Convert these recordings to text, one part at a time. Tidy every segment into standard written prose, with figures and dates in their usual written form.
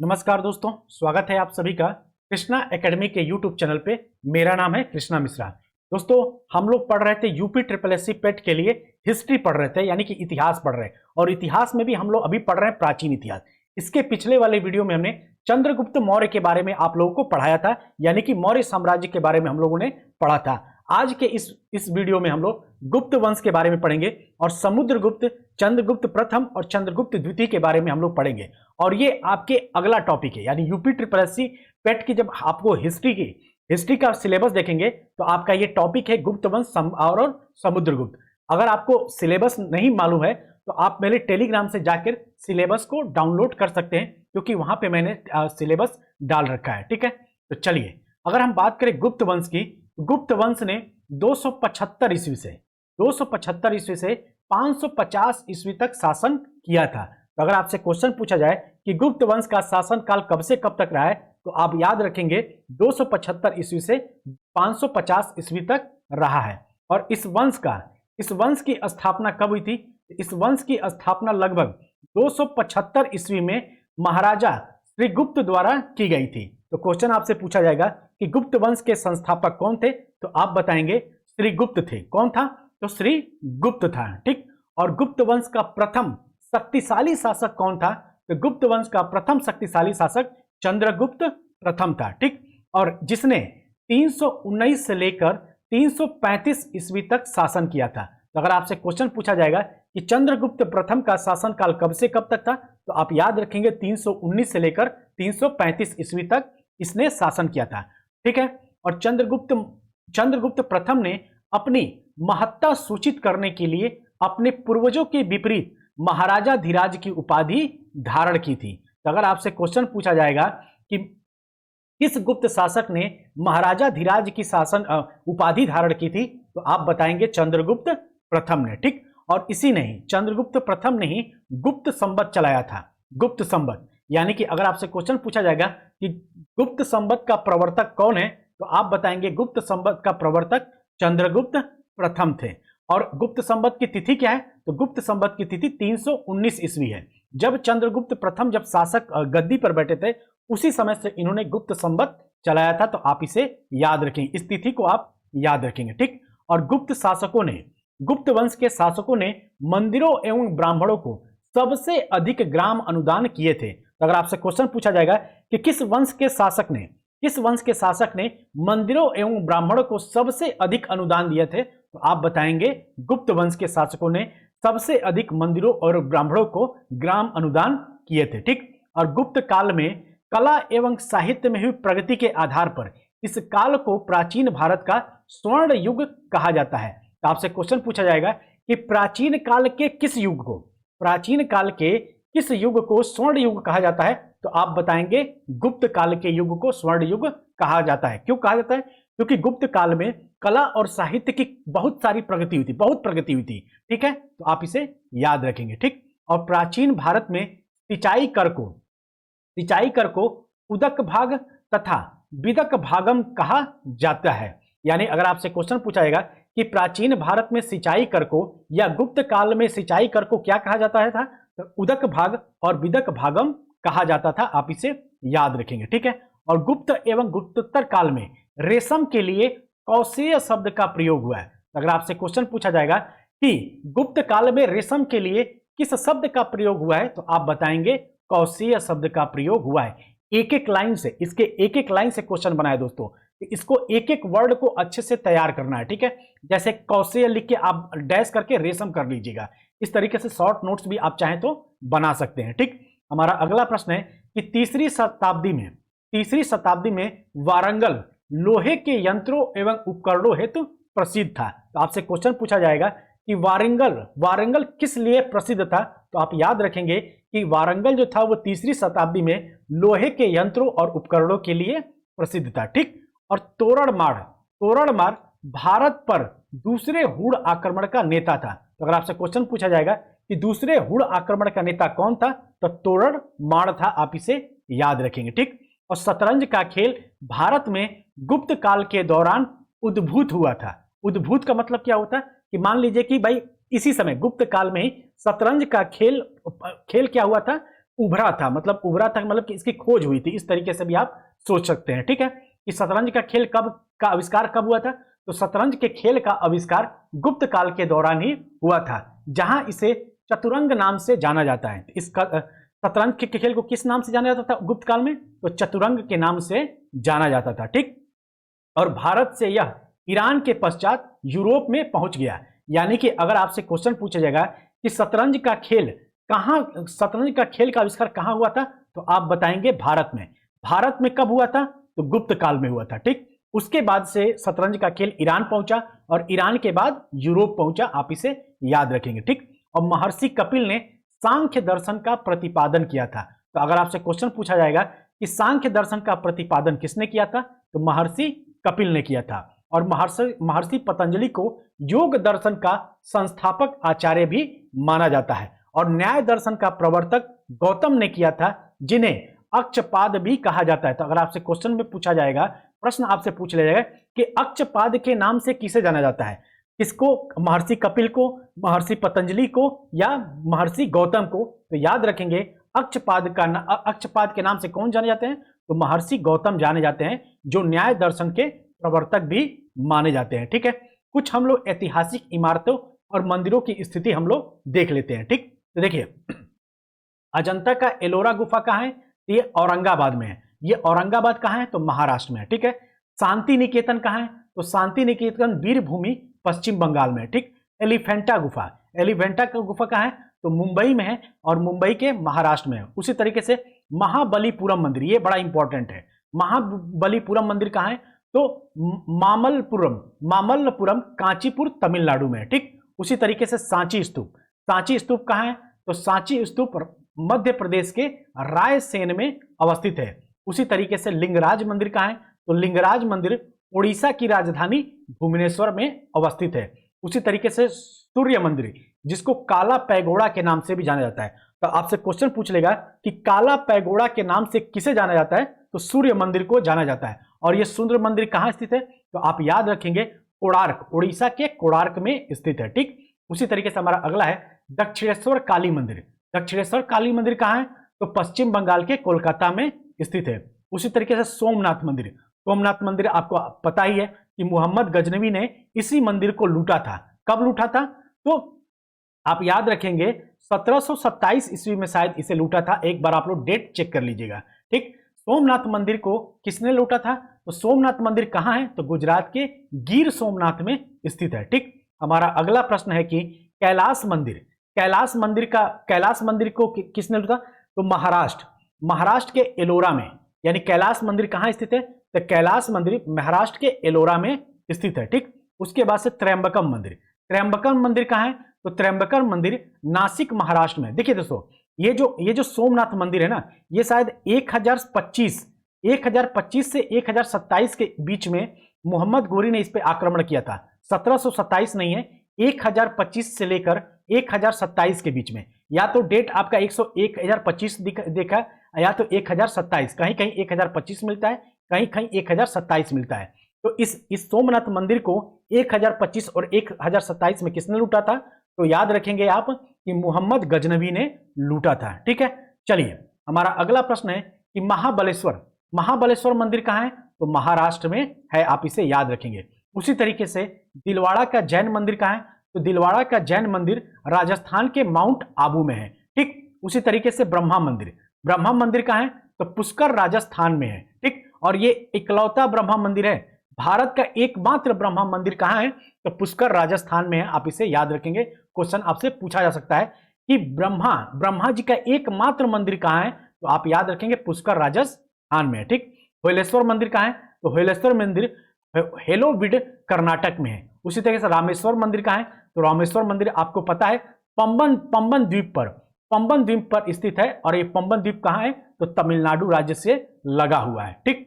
नमस्कार दोस्तों, स्वागत है आप सभी का कृष्णा एकेडमी के यूट्यूब चैनल पे। मेरा नाम है कृष्णा मिश्रा। दोस्तों, हम लोग पढ़ रहे थे यूपी ट्रिपल एससी पेट के लिए हिस्ट्री पढ़ रहे थे, यानी कि इतिहास पढ़ रहे हैं। और इतिहास में भी हम लोग अभी पढ़ रहे हैं प्राचीन इतिहास। इसके पिछले वाले वीडियो में हमने चंद्रगुप्त मौर्य के बारे में आप लोगों को पढ़ाया था, यानी कि मौर्य साम्राज्य के बारे में हम लोगों ने पढ़ा था। आज के इस वीडियो में हम लोग गुप्त वंश के बारे में पढ़ेंगे और समुद्रगुप्त, चंद्रगुप्त प्रथम और चंद्रगुप्त द्वितीय के बारे में हम लोग पढ़ेंगे। और ये आपके अगला टॉपिक है, यानी यूपी ट्रिपल एससी पेट की जब आपको हिस्ट्री का सिलेबस देखेंगे तो आपका ये टॉपिक है गुप्त वंश और समुद्रगुप्त। अगर आपको सिलेबस नहीं मालूम है तो आप मेरे टेलीग्राम से जाकर सिलेबस को डाउनलोड कर सकते हैं, क्योंकि वहां पे मैंने सिलेबस डाल रखा है। ठीक है, तो चलिए, अगर हम बात करें गुप्त वंश की, गुप्त वंश ने 275 ईस्वी से 550 ईस्वी तक शासन किया था। तो अगर आपसे क्वेश्चन पूछा जाए कि गुप्त वंश का शासन काल कब से कब तक रहा है, तो आप याद रखेंगे 275 ईस्वी से 550 ईस्वी तक रहा है। और इस वंश की स्थापना कब हुई थी? इस वंश की स्थापना लगभग 275 ईस्वी में महाराजा श्रीगुप्त द्वारा की गई थी। तो क्वेश्चन आपसे पूछा जाएगा कि गुप्त वंश के संस्थापक कौन थे, तो आप बताएंगे श्रीगुप्त थे। कौन था? तो श्रीगुप्त था। ठीक, और गुप्त वंश का प्रथम शक्तिशाली शासक कौन था? तो गुप्त वंश का प्रथम शक्तिशाली शासक चंद्रगुप्त प्रथम था। ठीक, और जिसने 319 से लेकर 335 ईस्वी तक शासन किया था। तो अगर आपसे क्वेश्चन पूछा जाएगा कि चंद्रगुप्त प्रथम का शासनकाल कब से कब तक था, तो आप याद रखेंगे 319 से लेकर 335 ईस्वी तक इसने शासन किया था। ठीक है, और चंद्रगुप्त प्रथम ने अपनी महत्ता सूचित करने के लिए अपने पूर्वजों के विपरीत महाराजाधिराज की उपाधि धारण की थी। तो अगर आपसे क्वेश्चन पूछा जाएगा कि किस गुप्त शासक ने महाराजाधिराज की शासन उपाधि धारण की थी, तो आप बताएंगे चंद्रगुप्त प्रथम ने। ठीक, और इसी ने ही, चंद्रगुप्त प्रथम ने ही गुप्त संवत चलाया था। गुप्त संवत, यानी कि अगर आपसे क्वेश्चन पूछा जाएगा कि गुप्त संवत का प्रवर्तक कौन है, तो आप बताएंगे गुप्त संवत का प्रवर्तक चंद्रगुप्त प्रथम थे। और गुप्त संवत की तिथि क्या है? तो गुप्त संवत की तिथि 319 ईस्वी है। जब चंद्रगुप्त प्रथम जब शासक गद्दी पर बैठे थे, उसी समय से इन्होंने गुप्त संवत चलाया था। तो आप इसे याद रखेंगे, इस तिथि को आप याद रखेंगे। ठीक, और गुप्त वंश के शासकों ने मंदिरों एवं ब्राह्मणों को सबसे अधिक ग्राम अनुदान किए थे। तो अगर आपसे क्वेश्चन पूछा जाएगा कि किस वंश के शासक ने मंदिरों एवं ब्राह्मणों को सबसे अधिक अनुदान दिए थे, तो आप बताएंगे गुप्त वंश के शासकों ने सबसे अधिक मंदिरों और ब्राह्मणों को ग्राम अनुदान किए थे। ठीक, और गुप्त काल में कला एवं साहित्य में हुई प्रगति के आधार पर इस काल को प्राचीन भारत का स्वर्ण युग कहा जाता है। तो आपसे क्वेश्चन पूछा जाएगा कि प्राचीन काल के किस युग को स्वर्ण युग कहा जाता है, तो आप बताएंगे गुप्त काल के युग को स्वर्ण युग कहा जाता है। क्यों कहा जाता है? क्योंकि गुप्त काल में कला और साहित्य की बहुत प्रगति हुई थी। ठीक है, तो आप इसे याद रखेंगे। ठीक, और प्राचीन भारत में सिंचाई कर को उदक भाग तथा विदक भागम कहा जाता है। यानी अगर आपसे क्वेश्चन पूछा जाएगा कि प्राचीन भारत में सिंचाई कर को या गुप्त काल में सिंचाई कर को क्या कहा जाता था, तो उदक भाग और विदक भागम कहा जाता था। आप इसे याद रखेंगे। ठीक है, और गुप्त एवं गुप्तोत्तर काल में रेशम के लिए कौशेय शब्द का प्रयोग हुआ है। अगर आपसे क्वेश्चन पूछा जाएगा कि गुप्त काल में रेशम के लिए किस शब्द का प्रयोग हुआ है, तो आप बताएंगे कौशेय शब्द का प्रयोग हुआ है। एक एक लाइन से क्वेश्चन बनाए दोस्तों, इसको एक एक वर्ड को अच्छे से तैयार करना है। ठीक है, जैसे कौशेय लिख के आप डैश करके रेशम कर लीजिएगा। इस तरीके से शॉर्ट नोट्स भी आप चाहें तो बना सकते हैं। ठीक, हमारा अगला प्रश्न है कि तीसरी शताब्दी में वारंगल लोहे के यंत्रों एवं उपकरणों हेतु प्रसिद्ध था। तो आपसे क्वेश्चन पूछा जाएगा कि वारंगल किस लिए प्रसिद्ध था, तो आप याद रखेंगे कि वारंगल जो था वो तीसरी शताब्दी में लोहे के यंत्रों और उपकरणों के लिए प्रसिद्ध था। ठीक, और तोरणमाड़ भारत पर दूसरे हुड़ आक्रमण का नेता था। तो अगर आपसे क्वेश्चन पूछा जाएगा कि दूसरे हुड़ आक्रमण का नेता कौन था, तो तोरणमाड़ था। आप इसे याद रखेंगे। ठीक, और शतरंज का खेल भारत में गुप्त काल के दौरान उद्भूत हुआ था। उद्भूत का मतलब क्या होता है कि मान लीजिए कि भाई इसी समय गुप्त काल में ही शतरंज का खेल क्या हुआ था, उभरा था, मतलब उभरा था मतलब कि इसकी खोज हुई थी, इस तरीके से भी आप सोच सकते हैं। ठीक है, कि शतरंज का खेल का आविष्कार कब हुआ था? तो शतरंज के खेल का आविष्कार गुप्त काल के दौरान ही हुआ था, जहां इसे चतुरंग नाम से जाना जाता है। इसका शतरंज के खेल को किस नाम से जाना जाता था गुप्त काल में? तो चतुरंग के नाम से जाना जाता था। ठीक, और भारत से यह ईरान के पश्चात यूरोप में पहुंच गया। यानी कि अगर आपसे क्वेश्चन पूछा जाएगा कि शतरंज का खेल का आविष्कार कहां हुआ था, तो आप बताएंगे भारत में। भारत में कब हुआ था? तो गुप्त काल में हुआ था। ठीक, उसके बाद से शतरंज का खेल ईरान पहुंचा और ईरान के बाद यूरोप पहुंचा, आप इसे याद रखेंगे। ठीक, और महर्षि कपिल ने सांख्य दर्शन का प्रतिपादन किया था। तो अगर आपसे क्वेश्चन पूछा जाएगा कि सांख्य दर्शन का प्रतिपादन किसने किया था, तो महर्षि कपिल ने किया था। और महर्षि पतंजलि को योग दर्शन का संस्थापक आचार्य भी माना जाता है। और न्याय दर्शन का प्रवर्तक गौतम ने किया था, जिन्हें अक्षपाद भी कहा जाता है। तो अगर आपसे क्वेश्चन में पूछा जाएगा, प्रश्न आपसे पूछ लिया जाएगा कि अक्षपाद के नाम से किसे जाना जाता है, किसको? महर्षि कपिल को, महर्षि पतंजलि को, या महर्षि गौतम को? तो याद रखेंगे अक्षपाद के नाम से कौन जाने जाते हैं? तो महर्षि गौतम जाने जाते हैं, जो न्याय दर्शन के प्रवर्तक भी माने जाते हैं। ठीक है, कुछ हम लोग ऐतिहासिक इमारतों और मंदिरों की स्थिति हम लोग देख लेते हैं। ठीक, तो देखिए अजंता का एलोरा गुफा कहाँ है? ये औरंगाबाद में है। ये औरंगाबाद कहाँ है? तो महाराष्ट्र में है। ठीक है, शांति निकेतन कहाँ है? तो शांति निकेतन वीरभूमि पश्चिम बंगाल में है। ठीक, एलिफेंटा का गुफा कहाँ है? तो मुंबई में है, और मुंबई के महाराष्ट्र में है। उसी तरीके से महाबलीपुरम मंदिर, ये बड़ा इंपॉर्टेंट है। महाबलीपुरम मंदिर कहाँ है? तो मामल्लपुरम कांचीपुर तमिलनाडु में है। ठीक, उसी तरीके से सांची स्तूप कहाँ है? तो सांची स्तूप मध्य प्रदेश के रायसेन में अवस्थित है। उसी तरीके से लिंगराज मंदिर कहाँ है? तो लिंगराज मंदिर उड़ीसा की राजधानी भुवनेश्वर में अवस्थित है। उसी तरीके से सूर्य मंदिर, जिसको काला पैगोड़ा के नाम से भी जाना जाता है। तो आपसे क्वेश्चन पूछ लेगा कि काला पैगोड़ा के नाम से किसे जाना जाता है? तो सूर्य मंदिर को जाना जाता है। और यह सूर्य मंदिर कहां स्थित है? तो आप याद रखेंगे कोणार्क, उड़ीसा के कोणार्क में स्थित है। ठीक, उसी तरीके से हमारा अगला है दक्षिणेश्वर काली मंदिर। दक्षिणेश्वर काली मंदिर कहां है? तो पश्चिम बंगाल के कोलकाता में स्थित है। उसी तरीके से सोमनाथ मंदिर आपको पता ही है कि मोहम्मद गजनवी ने इसी मंदिर को लूटा था। कब लूटा था? तो आप याद रखेंगे 1727 ईस्वी में शायद इसे लूटा था। एक बार आप लोग डेट चेक कर लीजिएगा। ठीक, सोमनाथ मंदिर को किसने लूटा था? तो सोमनाथ मंदिर कहां है? तो गुजरात के गिर सोमनाथ में स्थित है। ठीक, हमारा अगला प्रश्न है कि कैलाश मंदिर को किसने लूटा? तो महाराष्ट्र के एलोरा में, यानी कैलाश मंदिर कहां स्थित है? तो कैलाश मंदिर महाराष्ट्र के एलोरा में स्थित है। ठीक, उसके बाद से त्र्यंबकम मंदिर कहां है? तो त्र्यंबकम मंदिर नासिक महाराष्ट्र में। देखिए दोस्तों, ये जो सोमनाथ मंदिर है ना, ये शायद 1025 से 1027 के बीच में मोहम्मद गोरी ने इस पे आक्रमण किया था। 1727 नहीं है, 1025 से लेकर 1027 के बीच में। या तो डेट आपका 1025 देखा, या तो 1027, कहीं कहीं 1025 मिलता है, कहीं कहीं 1027 मिलता है। तो इस सोमनाथ मंदिर को 1025 और 1027 में किसने लूटा था? तो याद रखेंगे आप कि मोहम्मद गजनवी ने लूटा था। ठीक है, चलिए हमारा अगला प्रश्न है कि महाबलेश्वर मंदिर कहां है? तो महाराष्ट्र में है, आप इसे याद रखेंगे। उसी तरीके से दिलवाड़ा का जैन मंदिर कहां है? तो दिलवाड़ा का जैन मंदिर राजस्थान के माउंट आबू में है। ठीक, उसी तरीके से ब्रह्मा मंदिर कहां है? तो पुष्कर राजस्थान में है। ठीक, और ये इकलौता ब्रह्मा मंदिर है, भारत का एकमात्र ब्रह्मा मंदिर कहां है? तो पुष्कर राजस्थान में है, आप इसे याद रखेंगे। क्वेश्चन आपसे पूछा जा सकता है कि ब्रह्मा जी का एकमात्र मंदिर कहां है? तो आप याद रखेंगे पुष्कर राजस्थान में है। ठीक, होयलेश्वर मंदिर कहां है? तो होयलेश्वर मंदिर हेलोविड कर्नाटक में है। उसी तरीके से रामेश्वर मंदिर कहां है? तो रामेश्वर मंदिर आपको पता है पंबन द्वीप पर स्थित है, और ये पंबन द्वीप कहां है? तो तमिलनाडु राज्य से लगा हुआ है। ठीक,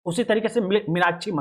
उसी तरीके से मीनाक्षी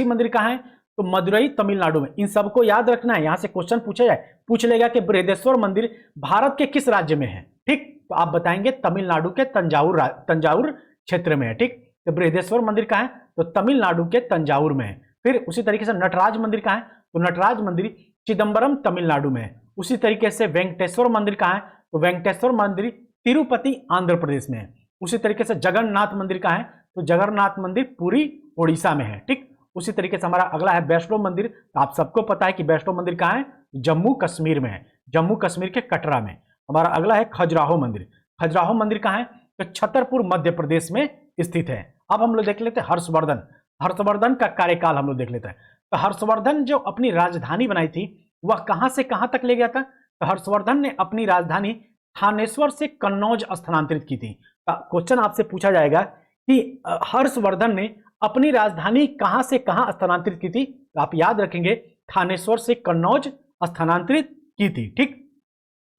मंदिर कहां है? तो मदुरई तमिलनाडु में। इन सबको याद रखना है, यहां से क्वेश्चन पूछ लेगा कि बृहदेश्वर मंदिर भारत के किस राज्य में है? ठीक, तो आप बताएंगे तमिलनाडु के तंजावुर क्षेत्र में है। ठीक, तो बृहदेश्वर मंदिर कहां है? तो तमिलनाडु के तंजावुर में है। फिर उसी तरीके से नटराज मंदिर कहां है? तो नटराज मंदिर चिदम्बरम तमिलनाडु में है। उसी तरीके से वेंकटेश्वर मंदिर कहां है? तो वेंकटेश्वर मंदिर तिरुपति आंध्र प्रदेश में है। उसी तरीके से जगन्नाथ मंदिर कहाँ है, तो जगन्नाथ मंदिर पुरी उड़ीसा में है। ठीक, उसी तरीके से हमारा अगला है वैष्णो मंदिर। तो आप सबको पता है कि वैष्णो मंदिर कहाँ है, जम्मू कश्मीर में है, जम्मू कश्मीर के कटरा में। हमारा अगला है खजुराहो मंदिर। खजुराहो मंदिर कहाँ है, तो छतरपुर मध्य प्रदेश में स्थित है। अब हम लोग देख लेते हैं हर्षवर्धन। हर्षवर्धन का कार्यकाल हम लोग देख लेते हैं। तो हर्षवर्धन जो अपनी राजधानी बनाई थी वह कहां से कहां तक ले गया था, तो हर्षवर्धन ने अपनी राजधानी थानेश्वर से कन्नौज स्थानांतरित की थी। क्वेश्चन आपसे पूछा जाएगा कि हर्षवर्धन ने अपनी राजधानी कहां से कहां स्थानांतरित की थी, तो आप याद रखेंगे थानेश्वर से कन्नौज स्थानांतरित की थी। ठीक,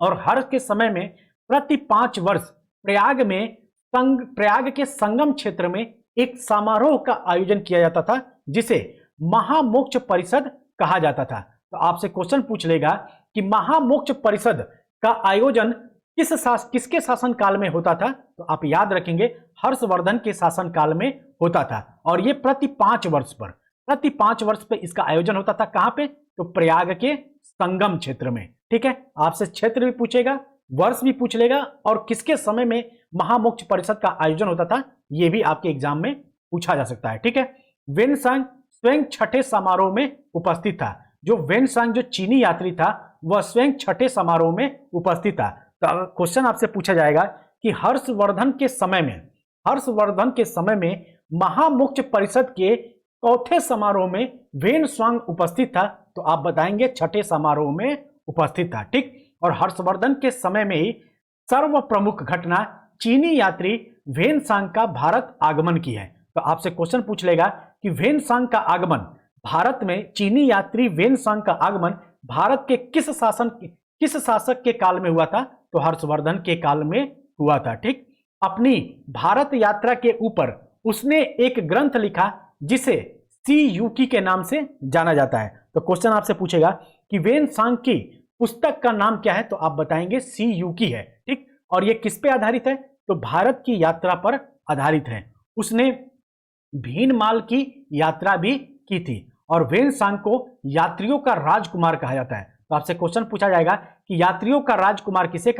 और हर्ष के समय में प्रति 5 वर्ष प्रयाग के संगम क्षेत्र में एक समारोह का आयोजन किया जाता था जिसे महामोक्ष परिषद कहा जाता था। तो आपसे क्वेश्चन पूछ लेगा कि महामोक्ष परिषद का आयोजन किसके शासन काल में होता था, तो आप याद रखेंगे हर्षवर्धन के शासन काल में होता था। और ये प्रति 5 वर्ष पर इसका आयोजन होता था। कहां पे, तो प्रयाग के संगम क्षेत्र में। ठीक है, आपसे क्षेत्र भी पूछेगा, वर्ष भी पूछ लेगा, और किसके समय में महामोक्ष परिषद का आयोजन होता था ये भी आपके एग्जाम में पूछा जा सकता है। ठीक है, वेनसांग स्वयं छठे समारोह में उपस्थित था। जो वेनसांग जो चीनी यात्री था वह स्वयं छठे समारोह में उपस्थित था। तो क्वेश्चन आपसे पूछा जाएगा कि हर्षवर्धन के समय में महामोक्ष परिषद के चौथे समारोह में वेनसांग उपस्थित था, तो आप बताएंगे छठे समारोह में उपस्थित था। ठीक, और हर्षवर्धन के समय में ही सर्व प्रमुख घटना चीनी यात्री वेनसांग का भारत आगमन की है। तो आपसे क्वेश्चन पूछ लेगा कि वेनसांग का आगमन भारत में, चीनी यात्री वेनसांग का आगमन भारत के किस शासक के काल में हुआ था, तो हर्षवर्धन के काल में हुआ था। ठीक, अपनी भारत यात्रा के ऊपर उसने एक ग्रंथ लिखा जिसे सी यूकी के नाम से जाना जाता है। तो क्वेश्चन आपसे पूछेगा कि वेनसांग की पुस्तक का नाम क्या है, तो आप बताएंगे सी यूकी है। ठीक, और ये किस पे आधारित है, तो भारत की यात्रा पर आधारित है। उसने भीनमाल की यात्रा भी की थी और वेनसांग को यात्रियों का राजकुमार कहा जाता है। तो आपसे क्वेश्चन पूछा जाएगा कि यात्रियों का राजकुमार किसे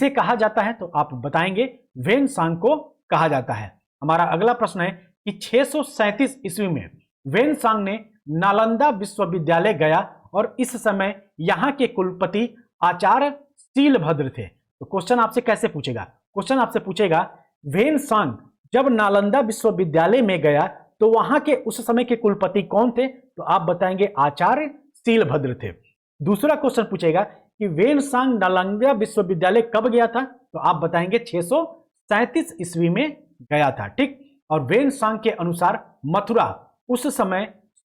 कहा जाता है, तो आप बताएंगे वेनसांग को कहा जाता है। हमारा अगला प्रश्न है कि 637 ईस्वी में वेनसांग ने नालंदा विश्वविद्यालय गया और इस समय यहां के कुलपति आचार्य शीलभद्र थे। तो क्वेश्चन आपसे कैसे पूछेगा, क्वेश्चन आपसे पूछेगा वेनसांग जब नालंदा विश्वविद्यालय में गया तो वहां के उस समय के कुलपति कौन थे, तो आप बताएंगे आचार्य शीलभद्र थे। दूसरा क्वेश्चन पूछेगा कि वेनसांग नालंदा विश्वविद्यालय कब गया था, तो आप बताएंगे 637 ईस्वी में गया था। ठीक, और वेनसांग के अनुसार मथुरा उस समय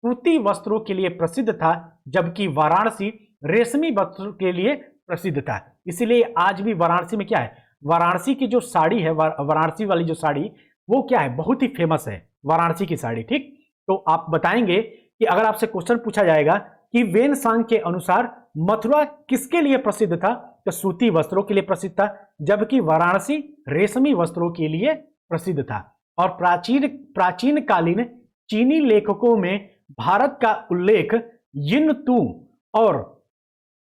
सूती वस्त्रों के लिए प्रसिद्ध था जबकि वाराणसी रेशमी वस्त्रों के लिए प्रसिद्ध था। इसीलिए आज भी वाराणसी में क्या है, वाराणसी की जो साड़ी है, वाराणसी वाली जो साड़ी वो क्या है, बहुत ही फेमस है वाराणसी की साड़ी। ठीक, तो आप बताएंगे कि अगर आपसे क्वेश्चन पूछा जाएगा कि वेनसांग के अनुसार मथुरा किसके लिए प्रसिद्ध था, तो सूती वस्त्रों के लिए प्रसिद्ध था जबकि वाराणसी रेशमी वस्त्रों के लिए प्रसिद्ध था। और प्राचीन कालीन चीनी लेखकों में भारत का उल्लेख यिनतू और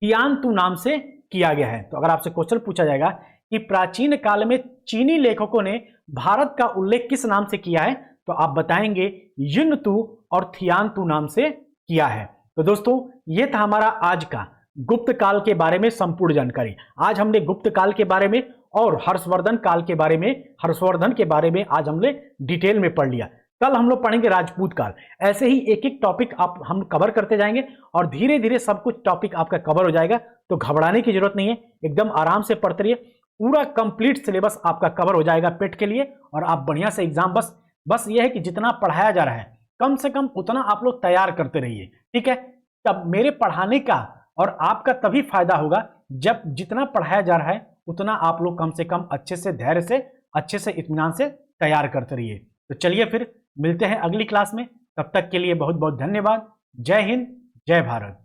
तियानतू नाम से किया गया है। तो अगर आपसे क्वेश्चन पूछा जाएगा कि प्राचीन काल में चीनी लेखकों ने भारत का उल्लेख किस नाम से किया है, तो आप बताएंगे यिनतू और थियानतू नाम से किया है। तो दोस्तों ये था हमारा आज का गुप्त काल के बारे में संपूर्ण जानकारी। आज हमने गुप्त काल के बारे में और हर्षवर्धन के बारे में आज हमने डिटेल में पढ़ लिया। कल हम लोग पढ़ेंगे राजपूत काल। ऐसे ही एक एक टॉपिक हम कवर करते जाएंगे और धीरे धीरे सब कुछ टॉपिक आपका कवर हो जाएगा। तो घबराने की जरूरत नहीं है, एकदम आराम से पढ़ते रहिए। पूरा कंप्लीट सिलेबस आपका कवर हो जाएगा पेट के लिए और आप बढ़िया से एग्जाम बस ये है कि जितना पढ़ाया जा रहा है कम से कम उतना आप लोग तैयार करते रहिए। ठीक है, तब मेरे पढ़ाने का और आपका तभी फायदा होगा जब जितना पढ़ाया जा रहा है उतना आप लोग कम से कम अच्छे से धैर्य से अच्छे से इत्मीनान से तैयार करते रहिए। तो चलिए फिर मिलते हैं अगली क्लास में, तब तक के लिए बहुत बहुत धन्यवाद। जय हिंद, जय भारत।